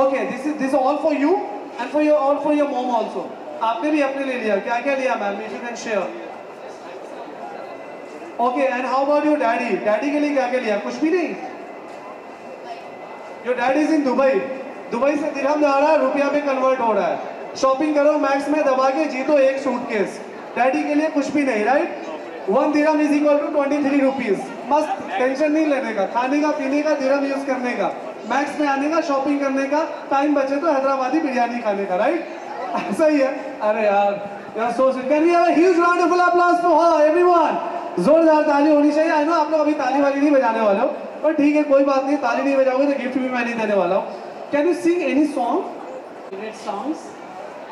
Okay, this is all for you and for your mom also. आपने भी अपने ले लिया, क्या क्या लिया ma'am? If you can share. Okay, and how about your daddy? Daddy के लिए क्या क्या लिया? कुछ भी नहीं? Your daddy is in Dubai. Dubai से दिरहम जा रहा है, रुपया में कन्वर्ट हो रहा है. शॉपिंग करो मैक्स में दबा के जीतो एक सूटकेस. डैडी के लिए कुछ भी नहीं, right? 1 dirham is equal to 23 rupees. मस्त, टेंशन नहीं लेने का, खाने का पीने का, दिरहम यूज करने का, मैक्स में आने का, शॉपिंग करने का, टाइम बचे तो हैदराबादी बिरयानी खाने का, राइट? ऐसा ही है. अरे यार, यार so sweet. Can we have a huge round of applause for her everyone? जोरदार ताली होनी चाहिए. आई नो आप लोग अभी ताली वाली नहीं बजाने वाले हो, पर ठीक है, कोई बात नहीं. ताली नहीं बजाओगे तो गिफ्ट भी मैं नहीं देने वाला हूँ. Can you sing any song? Favorite songs,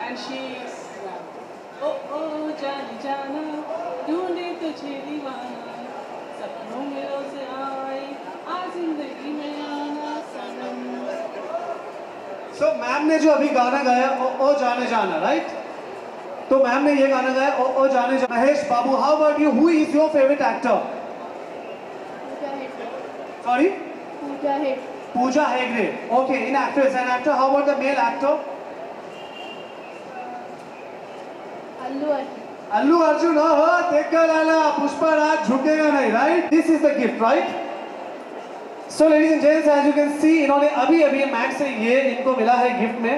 and she's oh oh जाने जाना ढूंढे तुझे दीवाना सपनों में रोज आए आज जिंदगी में आना सनम. सो मैम ने जो अभी गाना गाया ओ जाने जाना, राइट? तो मैम ने ये गाना गाया ओ जाने जाना. Mahesh Babu, how about you? Who is your favourite actor? Sorry, Pooja Hegde. Okay, in actress and actor, how about the male actor? Allu Arjun. Oh, देखकर आना, पुष्पा राज झुकेगा नहीं, right? This is the gift, right? So ladies and gents, as you can see, इन्होंने अभी max से ये इनको मिला है गिफ्ट में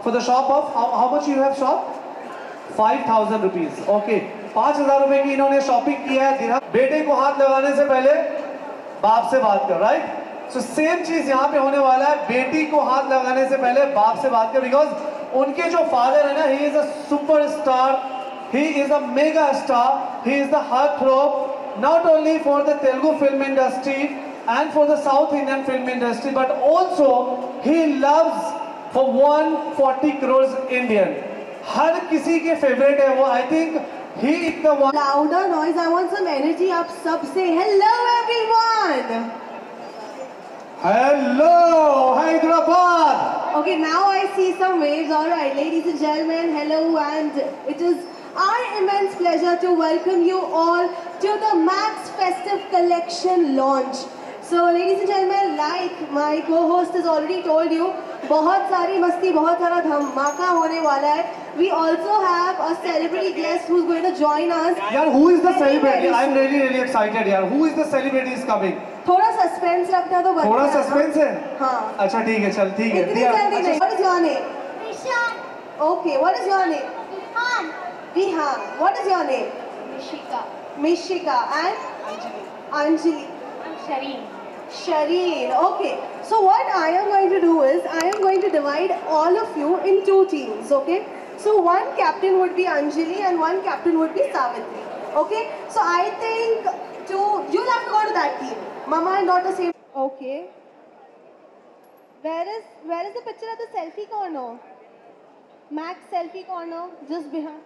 for the shop of how much you have shop? 5,000 rupees. Okay, 5,000 रुपए की इन्होंने शॉपिंग किया है. दिरहम. बेटे को हाथ लगाने से पहले बाप से बात कर, राइट? सो सेम चीज यहाँ पे होने वाला है. बेटी को हाथ लगाने से पहले बाप से बात कर, बिकॉज उनके जो फादर है ना, he is a superstar, he is a mega star, he is the heartthrob not only for the Telugu film industry and for the south Indian film industry, but also he loves for 140 crores Indian. हर किसी के favourite है वो. I think he is the one. Louder noise, I want some energy. आप सब say hello everyone. Hello, Hyderabad. Okay, now I see some waves. All right, ladies and gentlemen, hello, and it is our immense pleasure to welcome you all to the Max Festive Collection launch. So, ladies and gentlemen, like my co-host has already told you, बहुत सारी मस्ती, बहुत सारा धमाका होने वाला है. We also have a celebrity guest who's going to join us. यार, who is the celebrity? I'm really excited यार. Who is the celebrity is coming? थोड़ा सस्पेंस रखना तो बनता है. थोड़ा सस्पेंस है? हाँ. अच्छा ठीक है, चल ठीक है. इतनी जल्दी नहीं. What is your name? Vishan. Okay, what is your name? Vihan. Vihan. What is your name? Mishika. Mishika. And? Anjali. Anjali. Shareen. Shareen. Okay. So what I am going to do is, I am going to divide all of you in 2 teams, okay? So one captain would be Anjali and one captain would be Savitri, okay? So I think you'll have to go to that team. Mama and daughter same. Okay. Where is the picture of the selfie corner? Max selfie corner, just behind.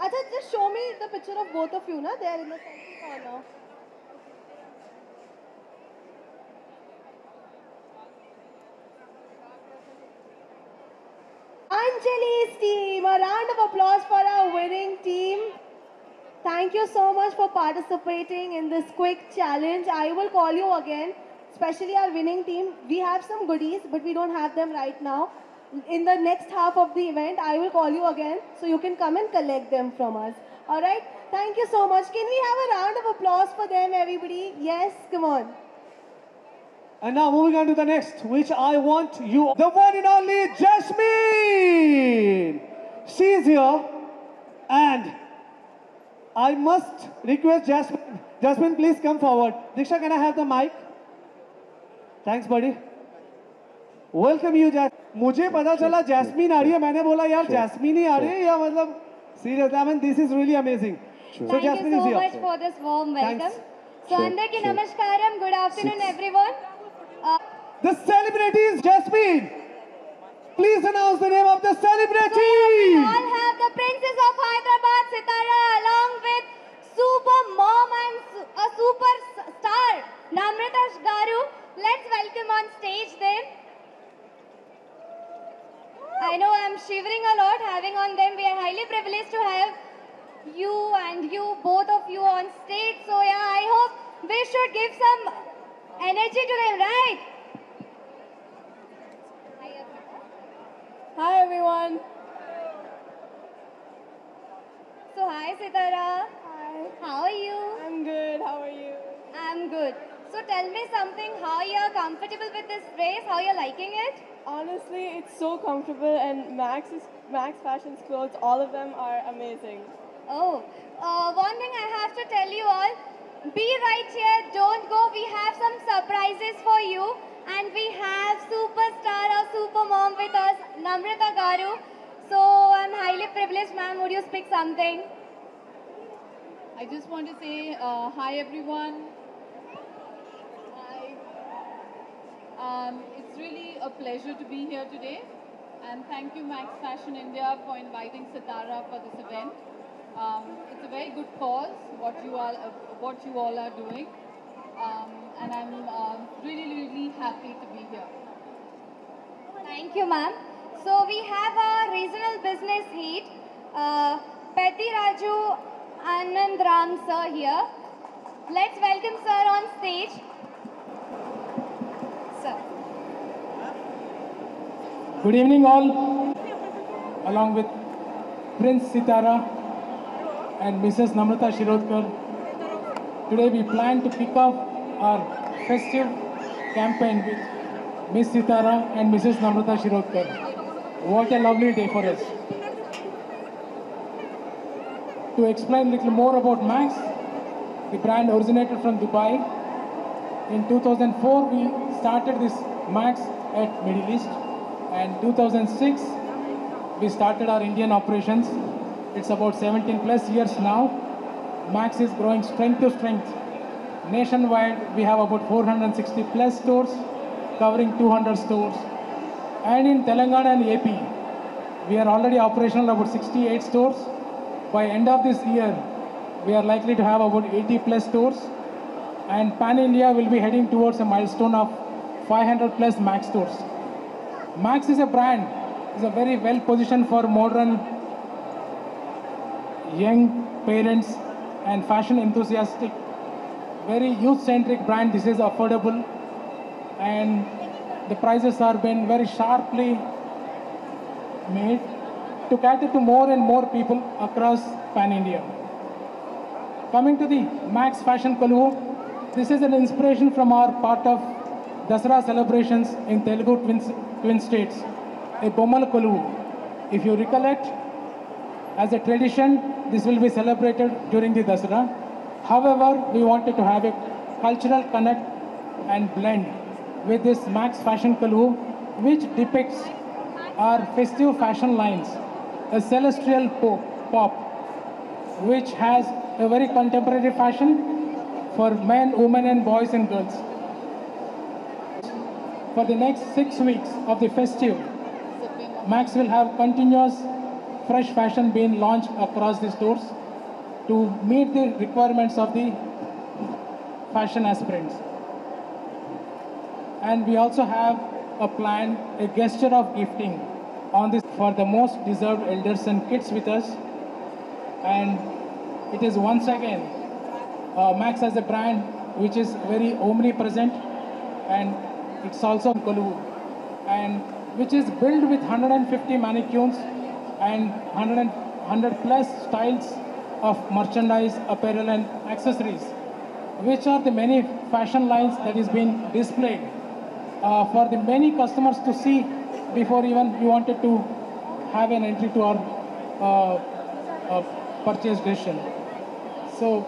Acha, just show me the picture of both of you, na? They are in the selfie corner. Anjali's team, a round of applause for our winning team. Thank you so much for participating in this quick challenge. I will call you again, especially our winning team. We have some goodies, but we don't have them right now. In the next half of the event, I will call you again, so you can come and collect them from us. Alright? Thank you so much. Can we have a round of applause for them, everybody? Yes, come on. And now moving on to the next, which I want you, the one and only Jasmine. She is here, and I must request Jasmine. Jasmine, please come forward. Diksha, can I have the mic? Thanks, buddy. Welcome you, Jasmine. मुझे पता चला jasmine आ रही है, मैंने बोला यार jasmine ही आ रही है या मतलब seriously, I mean this is really amazing. So Thank you so much for this warm welcome. So Andarki Namaskaram, good afternoon everyone. The celebrity is Jasmine. Please announce the name of the celebrity. We all have the Princess of Hyderabad, Sitara, along with super mom and a super star, Namrata Garu. Let's welcome on stage them. I know I'm shivering a lot having on them. We are highly privileged to have you and you, both of you on stage. So yeah, I hope we should give some energy to them, right? Hi everyone. So hi Sitara. Hi. How are you? I'm good. How are you? I'm good. So tell me something, how you're comfortable with this dress, how you're liking it? Honestly, it's so comfortable, and Max Fashion's clothes, all of them are amazing. Oh, one thing I have to tell you all, be right here, don't go. We have some surprises for you. And we have superstar or super mom with us, Namrata Garu. So I'm highly privileged, ma'am. Would you speak something? I just want to say hi everyone. Hi. It's really a pleasure to be here today, and thank you Max Fashion India for inviting Sitara for this event. It's a very good cause what you all are doing, and I'm really happy to be here. Thank you, ma'am. So we have our regional business head, Petty Raju Anand Ram sir here. Let's welcome sir on stage. Sir. Good evening all, along with Prince Sitara and Mrs. Namrata Shirodkar. Today we plan to kick off our festive campaign with Miss Sitara and Mrs. Namrata Shirodkar. What a lovely day for us. To explain a little more about Max, the brand originated from Dubai. In 2004 we started this Max at Middle East, and 2006 we started our Indian operations. It's about 17 plus years now. Max is growing strength to strength. Nationwide we have about 460 plus stores covering 200 stores, and in Telangana and AP we are already operational about 68 stores. By end of this year we are likely to have about 80 plus stores, and Pan India will be heading towards a milestone of 500 plus Max stores. Max is a brand, is a very well positioned for modern, young parents and fashion enthusiastic, very youth centric brand. This is affordable, and the prices are been very sharply made to cater to more and more people across Pan India. Coming to the Max Fashion Koluvu, this is an inspiration from our part of Dasara celebrations in Telugu twin states, a Bommal Koluvu. If you recollect, as a tradition, this will be celebrated during the Dasara. However, we wanted to have a cultural connect and blend with this Max Fashion Koluvu, which depicts our festive fashion lines, a celestial pop, which has a very contemporary fashion for men, women and boys and girls. For the next 6 weeks of the festive, Max will have continuous fresh fashion being launched across the stores to meet the requirements of the fashion aspirants. And we also have a plan, a gesture of gifting on this for the most deserved elders and kids with us. And it is once again Max as a brand which is very omnipresent, and it's also Koluvu, and which is built with 150 mannequins and 100 plus styles of merchandise, apparel and accessories, which are the many fashion lines that is being displayed for the many customers to see before even we wanted to have an entry to our purchase decision. So,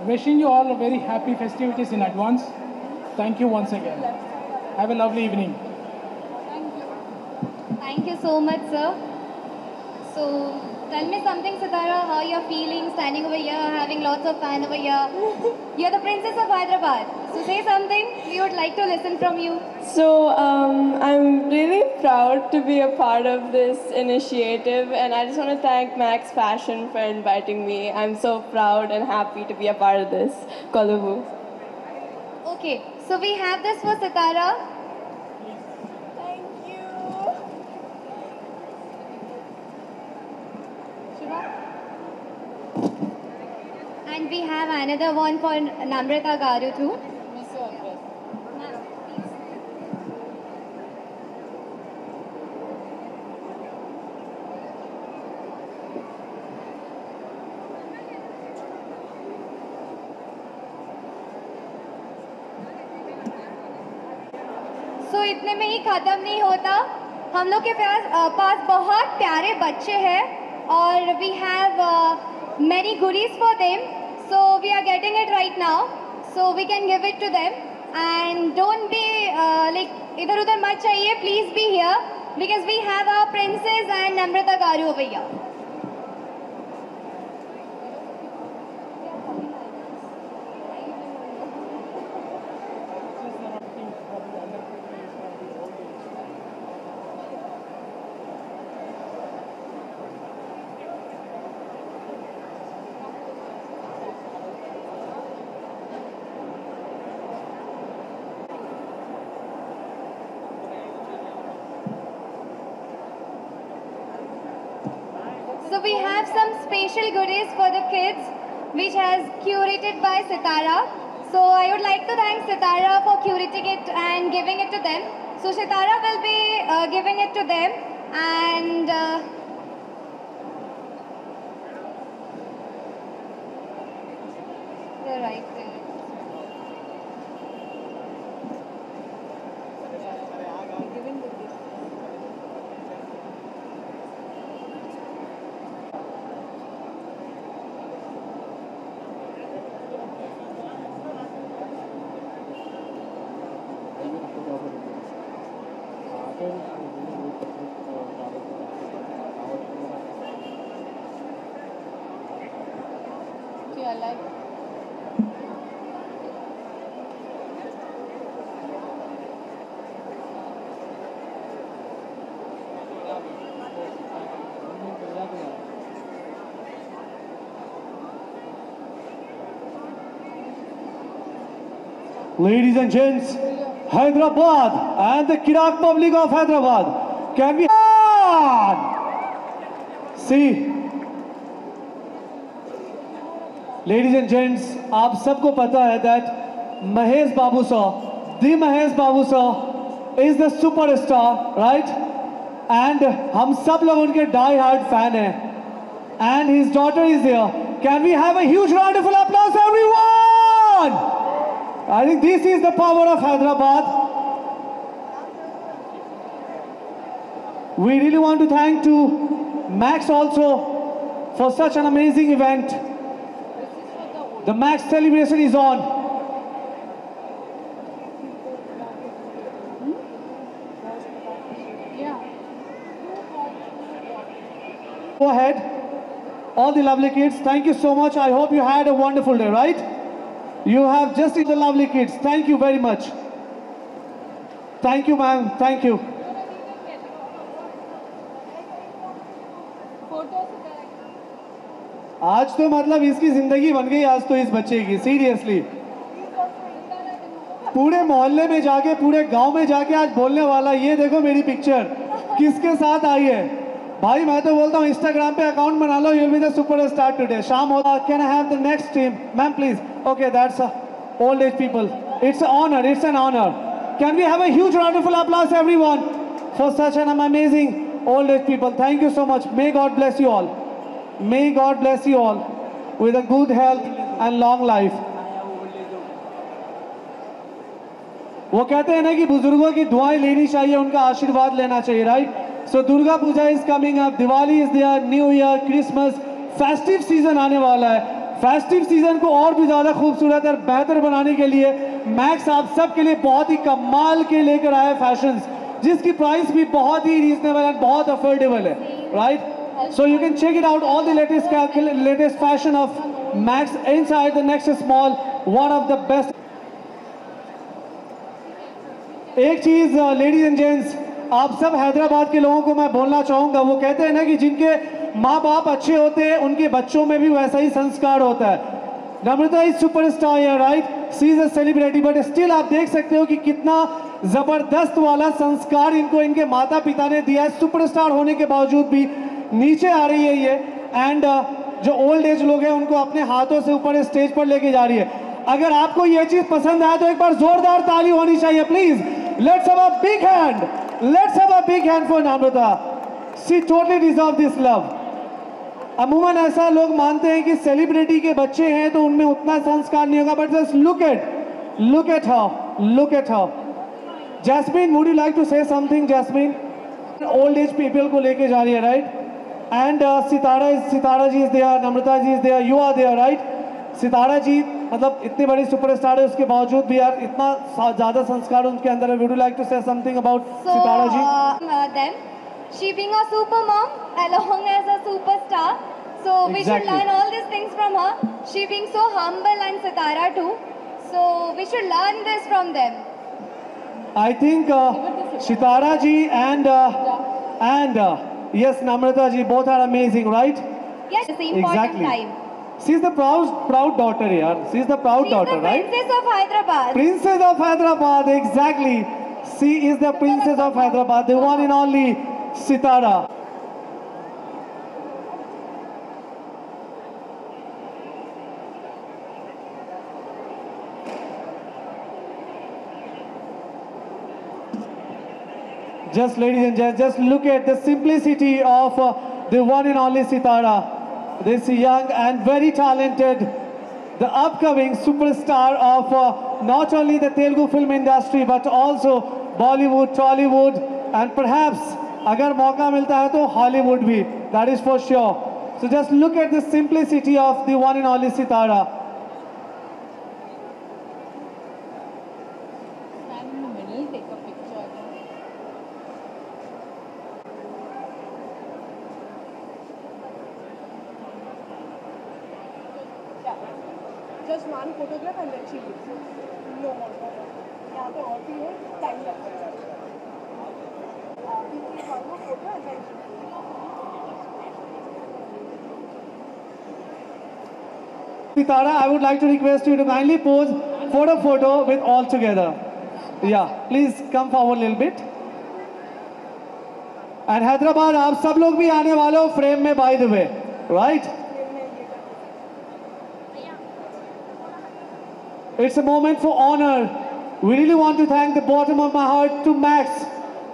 wishing you all a very happy festivities in advance. Thank you once again. Have a lovely evening. Thank you so much, sir. So, tell me something, Sitara, how you're feeling standing over here, having lots of fans over here. You're the princess of Hyderabad. So say something, we would like to listen from you. So I'm really proud to be a part of this initiative, and I just want to thank Max Fashion for inviting me. I'm so proud and happy to be a part of this Koluvu. Okay, so we have this for Sitara. Thank you. Shiva. And we have another one for Namrata Garu too. सो इतने में ही ख़त्म नहीं होता। हम लोग के पास बहुत प्यारे बच्चे हैं और we have many goodies for them. So we are getting it right now. So we can give it to them. And don't be like इधर उधर मत चाहिए. Please be here because we have our princess and Namrata Garu over here. So we have some special goodies for the kids which has curated by Sitara. So I would like to thank Sitara for curating it and giving it to them. So Sitara will be giving it to them and they're right there. Yeah, like Ladies and gents, Hyderabad and the Kirak public of Hyderabad, can we see? Ladies and gents, आप सबको पता है that Mahesh Babu sir, the Mahesh Babu sir is the superstar, right? And हम सब लोग उनके die hard fan हैं. And his daughter is here. Can we have a huge round of applause, everyone? I think this is the power of Hyderabad. We really want to thank to Max also for such an amazing event. The Max celebration is on. yeah. Go ahead. All the lovely kids, thank you so much. I hope you had a wonderful day, right? You have just the lovely kids. Thank you very much. Thank you, ma'am. Thank you. आज तो मतलब इसकी जिंदगी बन गई आज तो इस बच्चे की, सीरियसली पूरे मोहल्ले में जाके पूरे गांव में जाके आज बोलने वाला, ये देखो मेरी पिक्चर किसके साथ आई है। भाई मैं तो बोलता हूँ इंस्टाग्राम पे अकाउंट बना लो, you will be the superstar today. शाम होता, can I have the next team ma'am please? Okay, that's old age people. It's an honor, it's an honor. Can we have a huge round of applause everyone for such an amazing old age people. Thank you so much. May God bless you all. May God bless you all with a good health and long life. वो कहते हैं ना कि बुजुर्गों की दुआएं लेनी चाहिए, उनका आशीर्वाद लेना चाहिए, right? So Durga Puja is coming up, Diwali is there, new year, Christmas, festive season आने वाला है। फेस्टिव सीजन को और भी ज्यादा खूबसूरत और बेहतर बनाने के लिए मैक्स आप सब के लिए बहुत ही कमाल के लेकर आया फैशंस, जिसकी प्राइस भी बहुत ही रीजनेबल एंड बहुत अफोर्डेबल है, right? So you can check it out, all the latest fashion of Max inside the Nexus Mall, one of the best. एक चीज लेडीज एंड जेंट्स, आप सब हैदराबाद के लोगों को मैं बोलना चाहूंगा, वो कहते हैं ना कि जिनके माँ बाप अच्छे होते हैं उनके बच्चों में भी वैसा ही संस्कार होता है। नम्रता इज सुपरस्टार है, right? She is a celebrity, but still आप देख सकते हो कि कितना जबरदस्त वाला संस्कार इनको इनके माता पिता ने दिया है। सुपरस्टार होने के बावजूद भी नीचे आ रही है ये, एंड जो ओल्ड एज लोग हैं उनको अपने हाथों से ऊपर स्टेज पर लेके जा रही है। अगर आपको ये चीज पसंद आए तो एक बार जोरदार ताली होनी चाहिए, please. Let's have a big hand, let's have a big hand for Namrata. She totally deserve this love. अमूमन ऐसा लोग मानते हैं कि सेलिब्रिटी के बच्चे हैं तो उनमें उतना संस्कार नहीं होगा, but just look at her, look at her. Jasmine, would you like to say something, Jasmine? Old age people को लेके जा रही है, right? And Sitara ji is there, Namrata ji is there, you are there, right? Sitara ji मतलब इतनी बड़ी superstar है, उसके बावजूद भी यार इतना ज़्यादा संस्कार उनके अंदर है. Would you like to say something about Sitara ji? Then, she being a super mom along as a superstar, so we should Exactly. learn all these things from her. She being so humble and Sitara too, so we should learn this from them. I think Sitara ji and yes, Namrata ji, both are amazing, right? Yes, it's the important Exactly. time. She's the proud daughter, yaar. She's the proud She's daughter, the right? princess of Hyderabad. Princess of Hyderabad, exactly. She is the princess of Hyderabad, the one and only Sitara. Just ladies and gentlemen, just look at the simplicity of the one and only Sitara. This young and very talented, the upcoming superstar of not only the Telugu film industry but also Bollywood, Tollywood, and perhaps agar mauka milta hai to Hollywood bhi. That is for sure. So just look at the simplicity of the one and only Sitara. Stand in the middle, take a picture. Just one photograph and then she leaves. No more. यहाँ पे और भी है, time लगता है. One more photo and then she leaves. Sitara, I would like to request you to kindly pose for a photo with all together. Yeah, please come forward a little bit. And Hyderabad, आप सब लोग भी आने वाले हो frame में, by the way, right? It's a moment for honor. We really want to thank the bottom of my heart to Max.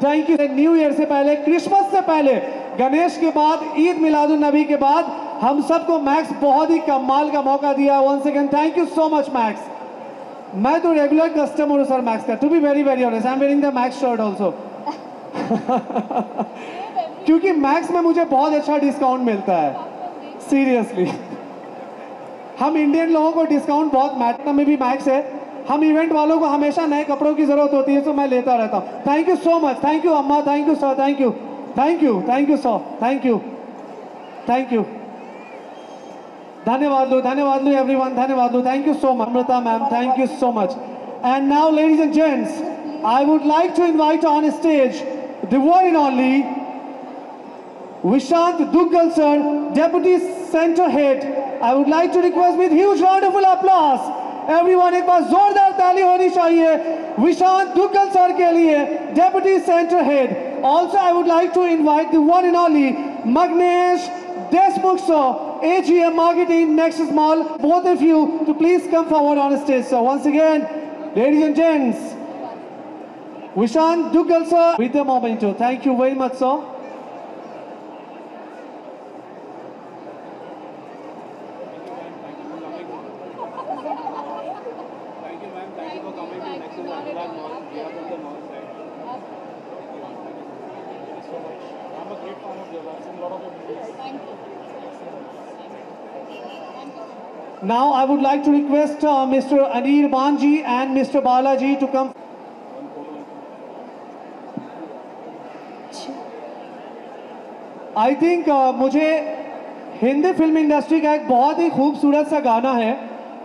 Thank you. New Year से पहले, Christmas से पहले, गणेश के बाद, ईद मिलादुन नबी के बाद, हम सबको मैक्स बहुत ही कमाल का मौका दिया. Once again, thank you so much, Max. मैं तो रेगुलर कस्टमर हूँ सर मैक्स का. To be very very honest, I'm wearing the Max shirt also. क्योंकि मैक्स में मुझे बहुत अच्छा डिस्काउंट मिलता है. Seriously. हम इंडियन लोगों को डिस्काउंट बहुत मैटर में भी मैक्स है. हम इवेंट वालों को हमेशा नए कपड़ों की जरूरत होती है, तो मैं लेता रहता हूँ. Thank you so much. Thank you amma. Thank you sir. Thank you. Thank you. Thank you sir. Thank you. Thank you. धन्यवाद लो एवरीवन. धन्यवाद लो. Thank you so much Amrita ma'am. Thank you so much. And now ladies and gents, I would like to invite on stage the one and only Vishant Duggal sir, Deputy Center Head. I would like to request with huge round of applause. Everyone, एक बार जोरदार ताली होनी चाहिए Vishant Duggal sir के लिए, Deputy Center Head. Also, I would like to invite the one and only Magnesh Desmukh sir, AGM Marketing Nexus Mall. Both of you to please come forward on stage, sir. Once again, ladies and gents, Vishant Duggal sir with the memento. Thank you very much, sir. Now I would like to request Mr. Anir Banji and Mr. Balaji to come. I think मुझे Hindi film industry का एक बहुत ही खूबसूरत सा गाना है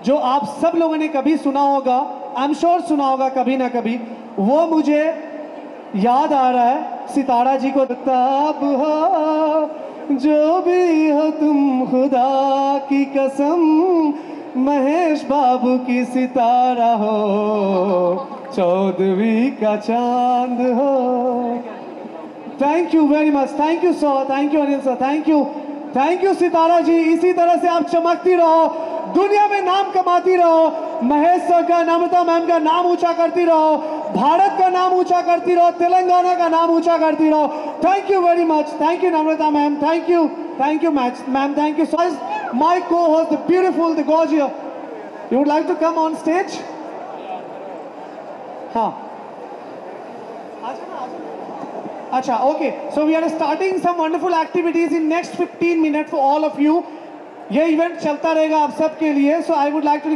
जो आप सब लोगों ने कभी सुना होगा. आई एम श्योर सुना होगा कभी ना कभी. वो मुझे याद आ रहा है सितारा जी को. तब हो जो भी हो तुम खुदा की कसम, महेश बाबू की सितारा हो, 14वीं का चांद हो. Thank you very much. Thank you sir. Thank you Anil sir. Thank you. Thank you Sitara ji. इसी तरह से आप चमकती रहो, दुनिया में नाम कमाती रहो. महेश सर का, नम्रता मैम का नाम ऊंचा करती रहो, भारत का नाम ऊंचा करती रहो, तेलंगाना का नाम ऊंचा करती रहो. Thank you very much. Thank you Namrata ma'am. Thank you. Thank you ma'am. Thank you so much. My co-host, the beautiful, the gorgeous. You would like to come on stage? हाँ. अच्छा, okay. So we are starting some wonderful activities in next 15 minutes for all of you. ये event चलता रहेगा आप सब के लिए. So I would like to